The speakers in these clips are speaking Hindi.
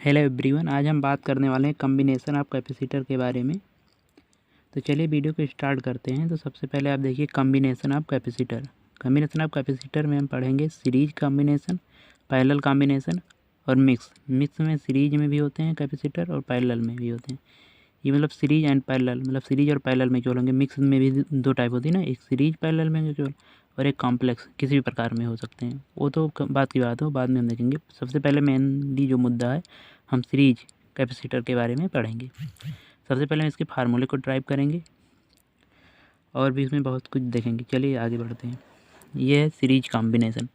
हेलो एवरीवन, आज हम बात करने वाले हैं कम्बिनेशन ऑफ कैपेसिटर के बारे में। तो चलिए वीडियो को स्टार्ट करते हैं। तो सबसे पहले आप देखिए combination of capacitor. Combination of capacitor में हम पढ़ेंगे सीरीज कम्बिनेशन, पैरेलल कम्बिनेशन और मिक्स। मिक्स में सीरीज में भी होते हैं कैपेसिटर और पैरेलल में भी होते हैं। ये मतलब सीरीज एंड पैरेलल, मतलब सीरीज और पैरेलल में जो होंगे। मिक्स में भी दो टाइप होती है ना, एक सीरीज पैरेलल में जो और एक कॉम्प्लेक्स किसी भी प्रकार में हो सकते हैं। वो तो बात की बात हो, बाद में हम देखेंगे। सबसे पहले मेनली जो मुद्दा है, हम सीरीज कैपेसिटर के बारे में पढ़ेंगे। सबसे पहले हम इसके फार्मूले को ड्राइव करेंगे और भी इसमें बहुत कुछ देखेंगे। चलिए आगे बढ़ते हैं। ये है सीरीज कॉम्बिनेशन।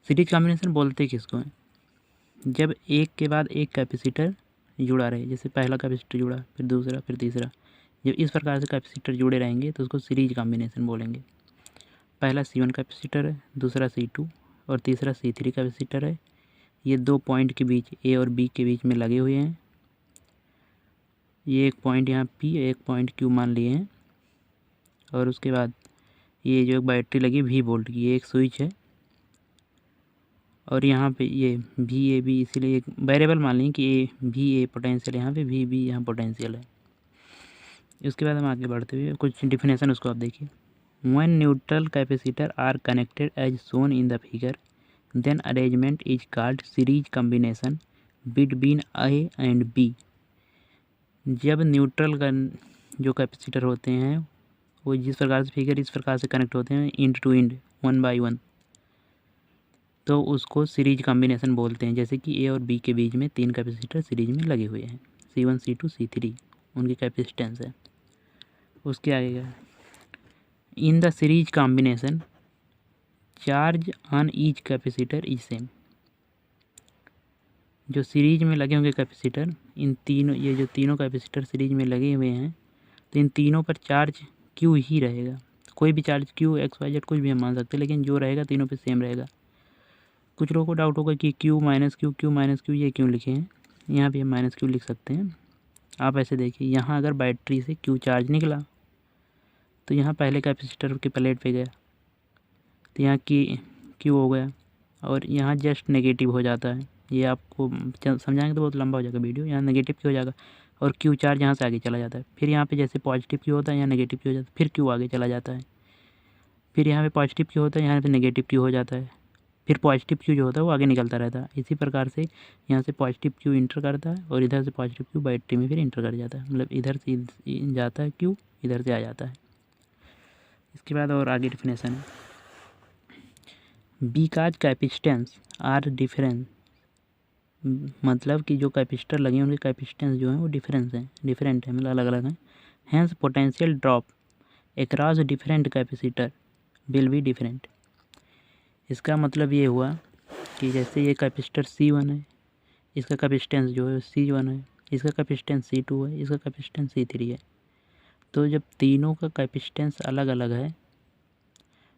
सीरीज कॉम्बिनेशन बोलते किसको हैं? जब एक के बाद एक कैपेसिटर जुड़ा रहे, जैसे पहला कैपेसिटर जुड़ा, फिर दूसरा, फिर तीसरा, जब इस प्रकार से कैपेसिटर जुड़े रहेंगे तो उसको सीरीज कॉम्बिनेशन बोलेंगे। पहला C1 कैपेसिटर है, दूसरा C2 और तीसरा C3 कैपेसिटर है। ये दो पॉइंट के बीच, ए और बी के बीच में लगे हुए हैं। ये एक पॉइंट यहाँ P, एक पॉइंट Q मान लिए हैं। और उसके बाद ये जो एक बैटरी लगी V वोल्ट की, ये एक स्विच है। और यहाँ पे ये VAB, इसीलिए एक वेरिएबल मान लें कि VA पोटेंशियल यहाँ पे, VB यहाँ पोटेंशियल है। उसके बाद हम आगे बढ़ते हुए कुछ डिफिनेशन उसको आप देखिए। When neutral capacitor are connected as shown in the figure, then arrangement is called series combination between A and B। जब न्यूट्रल का जो कैपेसिटर होते हैं वो जिस प्रकार से फिगर इस प्रकार से कनेक्ट होते हैं, इंड टू इंड, 1 by 1, तो उसको सीरीज कॉम्बिनेशन बोलते हैं। जैसे कि ए और बी के बीच में 3 कैपेसिटर सीरीज में लगे हुए हैं, C1 C2 C3 उनकी कैपेसिटेंस है। उसके आगे क्या, in the series combination charge on each capacitor is same. जो सीरीज में लगे होंगे कैपेसिटर, इन तीनों, ये जो तीनों कैपेसिटर सीरीज में लगे हुए हैं, तो इन तीनों पर चार्ज क्यू ही रहेगा। कोई भी charge Q, X Y Z कुछ भी हम मान सकते हैं, लेकिन जो रहेगा तीनों पे सेम रहेगा। कुछ लोगों को डाउट होगा कि क्यू माइनस क्यू ये क्यों लिखे हैं। यहाँ भी हम माइनस क्यू लिख सकते हैं। आप ऐसे देखिए, यहाँ अगर बैटरी से क्यू चार्ज निकला तो यहाँ पहले कैपेसिटर की प्लेट पे गया तो यहाँ की क्यू हो गया, और यहाँ जस्ट नेगेटिव हो जाता है। ये आपको समझाएंगे तो बहुत लंबा हो जाएगा वीडियो। यहाँ नेगेटिव क्यू हो जाएगा और क्यू चार्ज यहाँ से आगे चला जाता है। फिर यहाँ पे जैसे पॉजिटिव क्यू होता है, यहाँ नेगेटिव क्यू हो जाता है, फिर क्यू आगे चला जाता है। फिर यहाँ पे पॉजिटिव क्यू होता है, यहाँ पे नेगेटिव क्यू हो जाता है। फिर पॉजिटिव क्यू जो होता है वो आगे निकलता रहता है। इसी प्रकार से यहाँ से पॉजिटिव क्यू इंटर करता है और इधर से पॉजिटिव क्यू बैटरी में फिर इंटर कर जाता है। मतलब इधर से जाता है क्यू, इधर से आ जाता है। इसके बाद और आगे डिफिनेशन है, बिकॉज कैपेसिटेंस आर डिफरेंस। मतलब कि जो कैपेसिटर लगे हैं उनके कैपेसिटेंस जो है वो डिफरेंट है, मतलब अलग अलग हैं। Hence potential drop across different capacitor will be different. इसका मतलब ये हुआ कि जैसे ये कैपेसिटर C1 है, इसका कैपेसिटेंस जो है C1 है, इसका कैपेसिटेंस C2 है, इसका कैपेसिटेंस C3 है। तो जब तीनों का कैपेसिटेंस अलग अलग है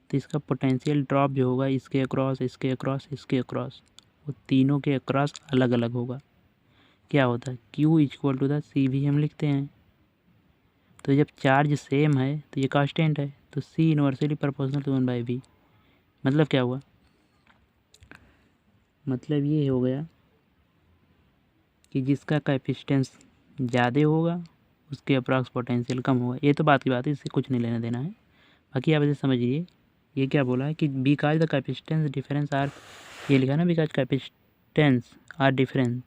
तो इसका पोटेंशियल ड्रॉप जो होगा इसके अक्रॉस, इसके अक्रॉस, इसके अक्रॉस, वो तीनों के अक्रॉस अलग अलग होगा। क्या होता है, Q equal to the CV हम लिखते हैं। तो जब चार्ज सेम है तो ये कांस्टेंट है, तो C inversely proportional to 1 by V। मतलब क्या हुआ, मतलब ये हो गया कि जिसका कैपेसिटेंस ज़्यादा होगा उसके अप्रॉक्स पोटेंशियल कम होगा। ये तो बात की बात है, इससे कुछ नहीं लेना देना है। बाकी आप इसे समझिए, ये क्या बोला है कि because the capacitance difference are, ये लिखा ना, because capacitance are difference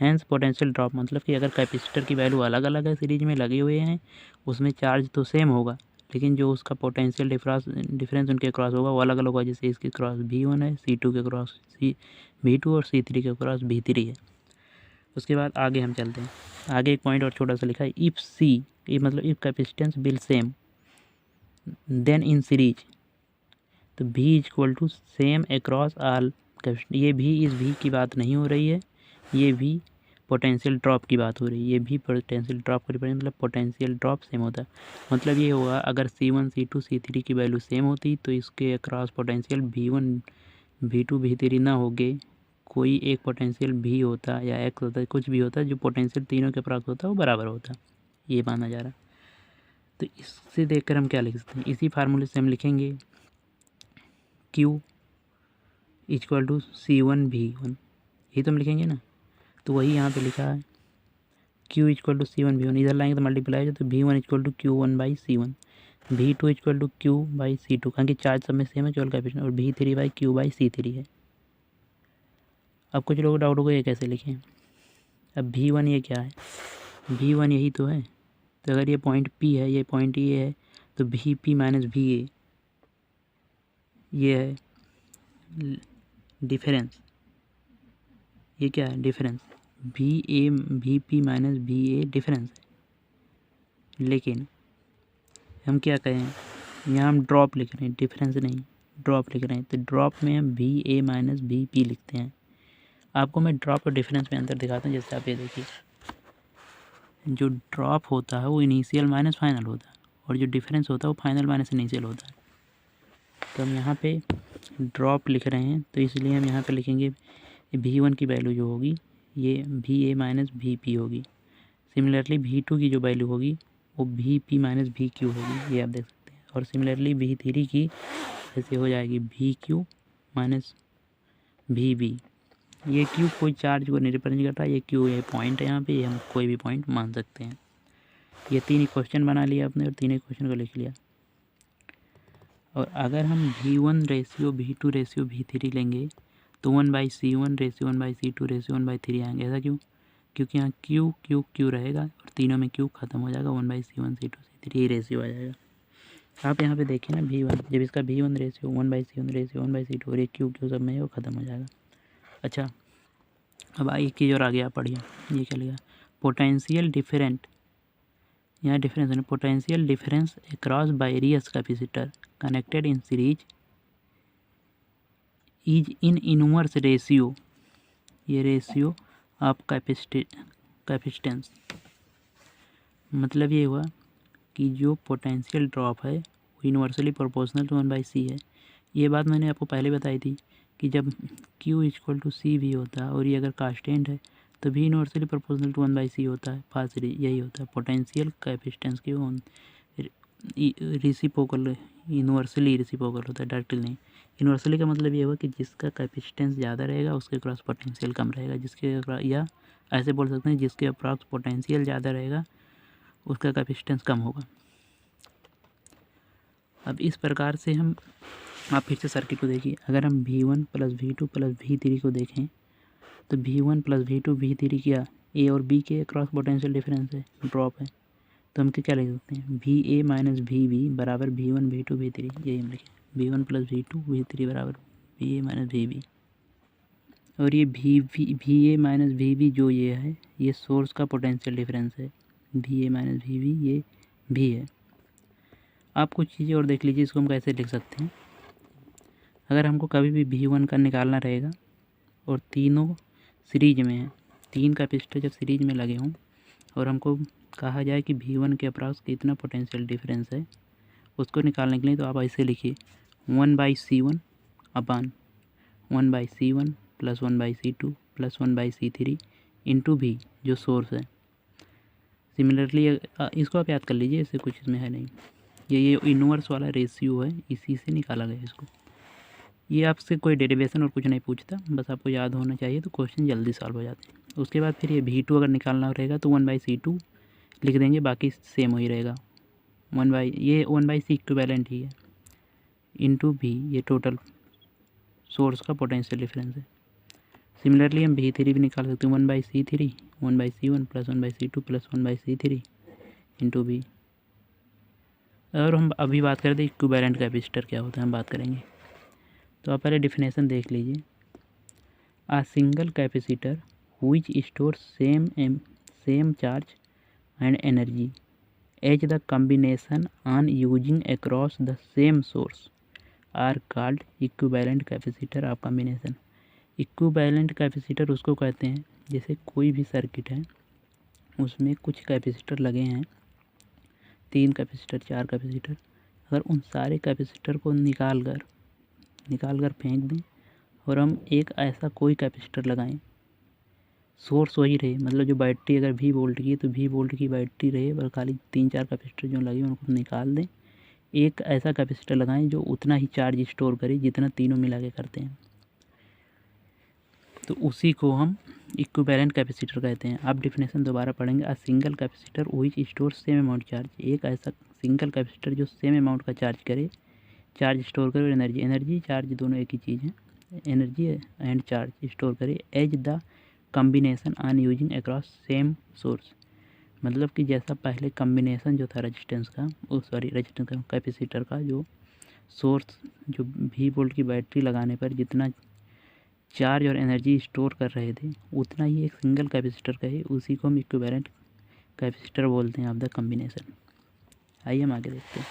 hence potential drop. मतलब कि अगर कैपेसिटर की वैल्यू अलग अलग है, सीरीज में लगे हुए हैं, उसमें चार्ज तो सेम होगा लेकिन जो उसका पोटेंशियल डिफरेंस उनके क्रॉस होगा वो अलग अलग होगा। जैसे इसके क्रॉस V1 है, C2 के क्रॉस V2 और C3 के क्रॉस V3 है। उसके बाद आगे हम चलते हैं। आगे एक पॉइंट और छोटा सा लिखा है, इफ़ C, ये मतलब if capacitance will same then in series, तो V equal to same across all capacitor. ये भी इस V की बात नहीं हो रही है, ये भी पोटेंशियल ड्रॉप की बात हो रही है। ये भी पोटेंशियल ड्रॉप का मतलब पोटेंशियल ड्रॉप सेम होता है। मतलब ये होगा अगर C1 C2 C3 की वैल्यू सेम होती तो इसके across potential V1 V2 V3 ना होगे, कोई एक पोटेंशियल V होता या X होता, कुछ भी होता, जो पोटेंशियल तीनों के अक्रॉस होता वो बराबर होता, ये माना जा रहा। तो इससे देखकर हम क्या लिख सकते हैं, इसी फार्मूले से हम लिखेंगे Q equal to C1 V1, ये तो हम लिखेंगे ना। तो वही यहाँ पे लिखा है Q equal to C1 V1, इधर लाएंगे तो मल्टीप्लाई हो तो V1 equal to Q1 by C1, V2 equal to Q by C2, कारण कि चार्ज सब में सेम है केवल कैपेसिटेंस, और V3 by Q by C3 है। अब कुछ लोग डाउट होगा ये कैसे लिखें। अब V1 ये क्या है, V1 यही तो है, तो अगर ये पॉइंट P है, ये पॉइंट ये है, तो VP माइनस VA ये है डिफरेंस, ये क्या है difference, VP minus VA difference है। लेकिन हम क्या करें, यहाँ हम ड्रॉप लिख रहे हैं, डिफरेंस नहीं ड्रॉप लिख रहे हैं, तो ड्रॉप में हम VA माइनस VP लिखते हैं। आपको मैं ड्रॉप और डिफरेंस में अंतर दिखाता हूँ। जैसे आप ये देखिए, जो ड्रॉप होता है वो इनिशियल माइनस फाइनल होता है, और जो डिफरेंस होता है वो फाइनल माइनस इनिशियल होता है। तो हम यहाँ पे ड्रॉप लिख रहे हैं, तो इसलिए हम यहाँ पे लिखेंगे V1 की वैल्यू जो होगी ये VA माइनस VP होगी। सिमिलरली V2 की जो वैल्यू होगी वो VP माइनस VQ होगी, ये आप देख सकते हैं। और सिमिलरली V3 की ऐसे हो जाएगी VQ माइनस VB। ये Q कोई चार्ज को नहीं रिप्रेजेंट करता, ये Q ये पॉइंट है यहाँ पे, ये हम कोई भी पॉइंट मान सकते हैं। ये 3 इक्वेशन बना लिया आपने और 3 इक्वेशन को लिख लिया। और अगर हम V1 ratio V2 ratio V3 लेंगे तो 1/C1 रेशियो 1/C2 रेशियो 1/3 आएंगे। ऐसा क्यों, क्योंकि यहाँ Q Q Q रहेगा और तीनों में Q खत्म हो जाएगा, 1/C1 C2 C3 ये रेशियो आ जाएगा। आप यहाँ पे देखिए ना V1, जब इसका V1 ratio 1/C1 ratio 1/C2 और ये Q Q सब में है वो ख़त्म हो जाएगा। अच्छा, अब एक चीज़ और आगे आप पढ़िए, ये क्या लिखा, पोटेंशियल डिफरेंट, यहाँ डिफरेंस है ना, potential difference across various capacitor connected in series is in inverse ratio, ये रेशियो ऑफ कैपेसिटेंस। मतलब ये हुआ कि जो पोटेंशियल ड्रॉप है वो इन्वर्सली प्रोपोर्शनल टू 1/C है। ये बात मैंने आपको पहले बताई थी कि जब Q इक्वल टू C भी होता है और ये अगर कांस्टेंट है तो भी इन्वर्सली प्रोपोर्शनल टू 1/C होता है, फास्ट यही होता है पोटेंशियल कैपेसिटेंस की रेसिप्रोकल, इन्वर्सली रेसिप्रोकल होता है, डायरेक्टली नहीं। इन्वर्सली का मतलब ये हुआ कि जिसका कैपेसिटेंस ज़्यादा रहेगा उसके क्रॉस पोटेंशियल कम रहेगा, या ऐसे बोल सकते हैं जिसके अप्रॉक्स पोटेंशियल ज़्यादा रहेगा उसका कैपेसिटेंस कम होगा। अब इस प्रकार से हम, आप फिर से सर्किट को देखिए, अगर हम V1 plus V2 plus V3 को देखें तो V1 प्लस V2 V3 क्या A और B के क्रॉस पोटेंशियल डिफरेंस है, ड्रॉप है, तो हम क्या लिख सकते हैं, VA माइनस VB बराबर V1 V2 V3, यही हम लिखें V1 प्लस V2 V3 बराबर VA माइनस VB। और ये VA माइनस VB जो ये है ये सोर्स का पोटेंशियल डिफरेंस है, VA माइनस VB ये भी है। आप कुछ चीज़ें और देख लीजिए, इसको हम कैसे लिख सकते हैं। अगर हमको कभी भी V1 का निकालना रहेगा और तीनों सीरीज में हैं, 3 कैपेसिटर जब सीरीज में लगे हों और हमको कहा जाए कि V1 के अप्रॉक्स कितना पोटेंशियल डिफरेंस है, उसको निकालने के लिए तो आप ऐसे लिखिए 1/C1 अपान 1/C1 plus 1/C2 plus 1/C3 into V जो सोर्स है। सिमिलरली इसको आप याद कर लीजिए, इससे कुछ इसमें है नहीं, ये इनवर्स वाला रेशियो है, इसी से निकाला गया इसको। ये आपसे कोई डेरिवेशन और कुछ नहीं पूछता, बस आपको याद होना चाहिए तो क्वेश्चन जल्दी सॉल्व हो जाते हैं। उसके बाद फिर ये V2 अगर निकालना रहेगा तो 1/C2 लिख देंगे, बाकी सेम ही रहेगा, 1/C इक्विवेलेंट ही है, इंटू V ये टोटल सोर्स का पोटेंशियल डिफरेंस है। सिमिलरली हम V3 भी निकाल सकते हैं, 1/C3 1/C1 plus 1/C2 plus 1/C3 into V। और हम अभी बात करते हैं इक्विवेलेंट कैपेसिटर क्या होता है, हम बात करेंगे। तो आप पहले डिफिनेशन देख लीजिए, a single capacitor which stores same charge and energy as the combination on using across the same source are called equivalent capacitor of combination। Equivalent capacitor उसको कहते हैं जैसे कोई भी सर्किट है उसमें कुछ कैपेसिटर लगे हैं, 3 कैपेसिटर 4 कैपेसिटर, अगर उन सारे कैपेसिटर को निकाल कर फेंक दें और हम एक ऐसा कोई कैपेसिटर लगाएं, सोर्स वही रहे, मतलब जो बैटरी अगर V वोल्ट की है तो V वोल्ट की बैटरी रहे और खाली 3-4 कैपेसिटर जो लगे उनको निकाल दें, एक ऐसा कैपेसिटर लगाएं जो उतना ही चार्ज स्टोर करे जितना तीनों मिला के करते हैं। तो उसी को हम इक्विवेलेंट कैपेसिटर कहते हैं। आप डेफिनेशन दोबारा पढ़ेंगे। A single capacitor which store same amount charge, एक ऐसा सिंगल कैपेसिटर जो सेम अमाउंट का चार्ज करे, चार्ज स्टोर करे और एनर्जी चार्ज दोनों एक ही चीज़ है, एनर्जी एंड चार्ज स्टोर करे as the combination on using across same source. मतलब कि जैसा पहले कम्बिनेशन जो था रेजिस्टेंस का, रेजिस्टेंस का कैपेसिटर का, जो सोर्स जो V वोल्ट की बैटरी लगाने पर जितना चार्ज और एनर्जी स्टोर कर रहे थे उतना ही एक सिंगल कैपेसिटर का है, उसी को हम इक्विवेलेंट कैपेसिटर बोलते हैं ऑफ द कम्बिनेशन। आइए हम आगे देखते हैं।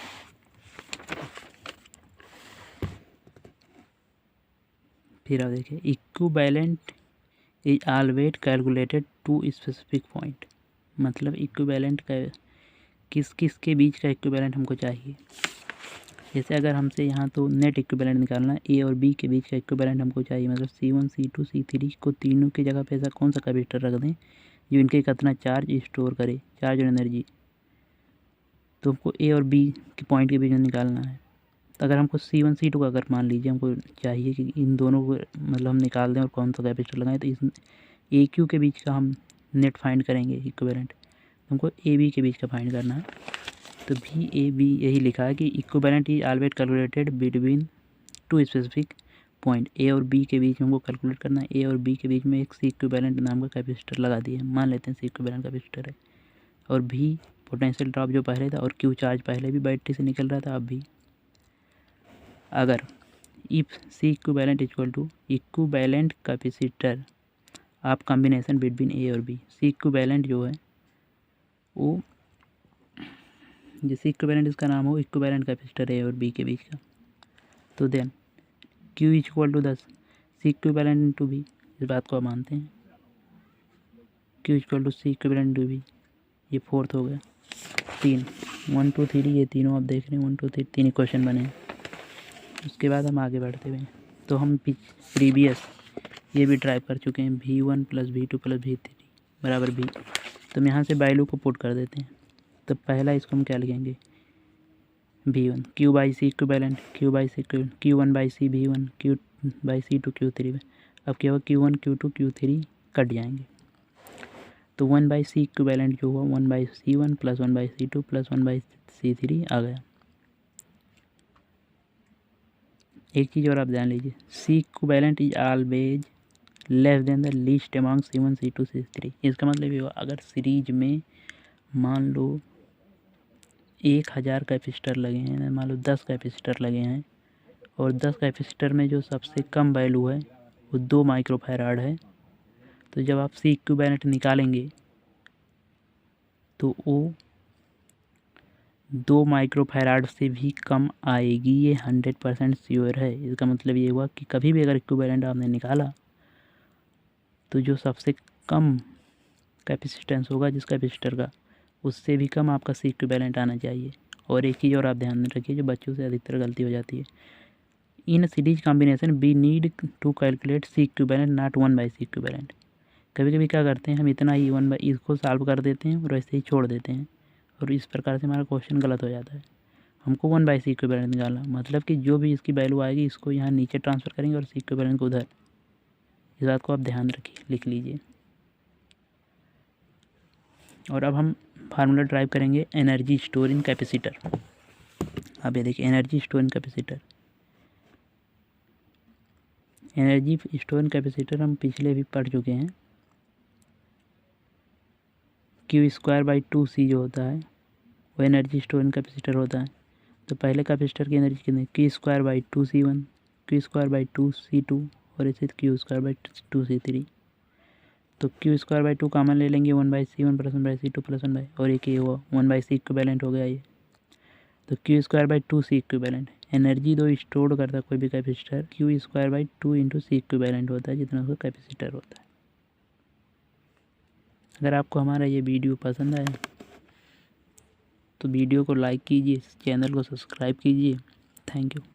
फिर आप देखिए, equivalent is always calculated to specific point. मतलब इक्विवेलेंट का किस किस के बीच का इक्विवेलेंट हमको चाहिए। जैसे अगर हमसे यहाँ तो नेट इक्विवेलेंट निकालना है, ए और बी के बीच का इक्विवेलेंट हमको चाहिए। मतलब C1 C2 C3 को तीनों की जगह पे ऐसा कौन सा कैपेसिटर रख दें जो इनके कितना चार्ज स्टोर करे, चार्ज और एनर्जी। तो हमको ए और बी के पॉइंट के बीच में निकालना है। तो अगर हमको C1 C2 का अगर मान लीजिए हमको चाहिए कि इन दोनों को मतलब हम निकाल दें और कौन सा कैपेसिटर लगाएं, तो इस ए क्यू के बीच का हम नेट फाइंड करेंगे इक्विवेलेंट। तो हमको ए बी के बीच का फाइंड करना है। तो भी ए बी यही लिखा है कि equivalent is always calculated between two specific point. A और बी के बीच में हमको कैलकुलेट करना है। ए और बी के बीच में एक सी इक्विवेलेंट नाम का कैपेसिटर लगा दिए, मान लेते हैं सी इक्विवेलेंट कैपेसिटर है। और भी पोटेंशियल ड्रॉप जो पहले था और क्यू चार्ज पहले भी बैटरी से निकल रहा था, अब भी। अगर if C equivalent equal to equivalent capacitor आप कॉम्बिनेशन बिटवीन ए और बी। सी इक्विवेलेंट जो है वो जैसे इक्विवेलेंट इसका नाम हो, इक्विवेलेंट कैपेसिटर ए और बी के बीच का। तो then Q equal to 10 C equivalent into B. इस बात को आप मानते हैं। Q equal to C equivalent into B. ये फोर्थ हो गया। 3 1 2 3 ये तीनों आप देख रहे हैं, 1 2 3 तीन क्वेश्चन बने हैं। उसके बाद हम आगे बढ़ते हुए, तो हम प्रीवियस ये भी ड्राइव कर चुके हैं। V1 plus V2 plus V3 बराबर B। तो हम यहाँ से वैल्यू को पुट कर देते हैं। तो पहला इसको हम क्या लिखेंगे, V1 Q by C equivalent, Q by C Q1 by C V1, Q by C2 Q3। अब क्या होगा, Q1 Q2 Q3 कट जाएंगे। तो 1 बाई सी इक्विवेलेंट जो हुआ 1 by C1 plus 1 by C2 plus 1 by C3 आ गया। एक चीज़ और आप ध्यान लीजिए, C equivalent is always less than the least among C1 C2 C3। इसका मतलब ये हुआ, अगर सीरीज में मान लो 1000 कैपेसिटर लगे हैं, मान लो 10 कैपेसिटर लगे हैं, और 10 कैपेसिटर में जो सबसे कम वैल्यू है वो 2 माइक्रोफैराड है। तो जब आप सी इक्विवेलेंट निकालेंगे तो वो 2 माइक्रोफैराड से भी कम आएगी, ये 100% श्योर है। इसका मतलब ये हुआ कि कभी भी अगर इक्विवेलेंट आपने निकाला तो जो सबसे कम कैपेसिटेंस होगा जिस कैपेसिटर का, उससे भी कम आपका सी इक्विवेलेंट आना चाहिए। और एक चीज़ और आप ध्यान रखिए जो बच्चों से अधिकतर गलती हो जाती है, in series combination we need to calculate C equivalent not 1 by C equivalent. कभी कभी क्या करते हैं हम इतना ही 1 बाई इसको सॉल्व कर देते हैं और वैसे ही छोड़ देते हैं, और इस प्रकार से हमारा क्वेश्चन गलत हो जाता है। हमको 1 बाई सी इक्विवेलेंट निकालना, मतलब कि जो भी इसकी वैल्यू आएगी इसको यहाँ नीचे ट्रांसफ़र करेंगे और सी इक्विवेलेंट को उधर। इस बात को आप ध्यान रखिए, लिख लीजिए। और अब हम फार्मूला ड्राइव करेंगे एनर्जी स्टोर इन कैपेसिटर। अब ये देखिए, energy store in capacitor, energy store in capacitor हम पिछले भी पढ़ चुके हैं। Q स्क्वायर बाई 2C जो होता है वो एनर्जी स्टोर इन कैपेसिटर होता है। तो पहले कैपेसिटर की एनर्जी कितनी, Q square by 2C1, Q square by 2C2 और ऐसे Q स्क्वायर बाई 2C3। तो Q स्क्वायर बाई 2 कॉमन ले लेंगे, 1 by C1 plus 1 by C2 plus 1 by, और एक ये हुआ 1 बाई सी इक्विवेलेंट हो गया ये। तो Q square by 2C equivalent, energy दो स्टोर करता है कोई भी capacitor, Q square by 2 into C equivalent होता है जितना उसका कैपेसिटर होता है। अगर आपको हमारा ये वीडियो पसंद आया तो वीडियो को लाइक कीजिए, चैनल को सब्सक्राइब कीजिए। Thank you.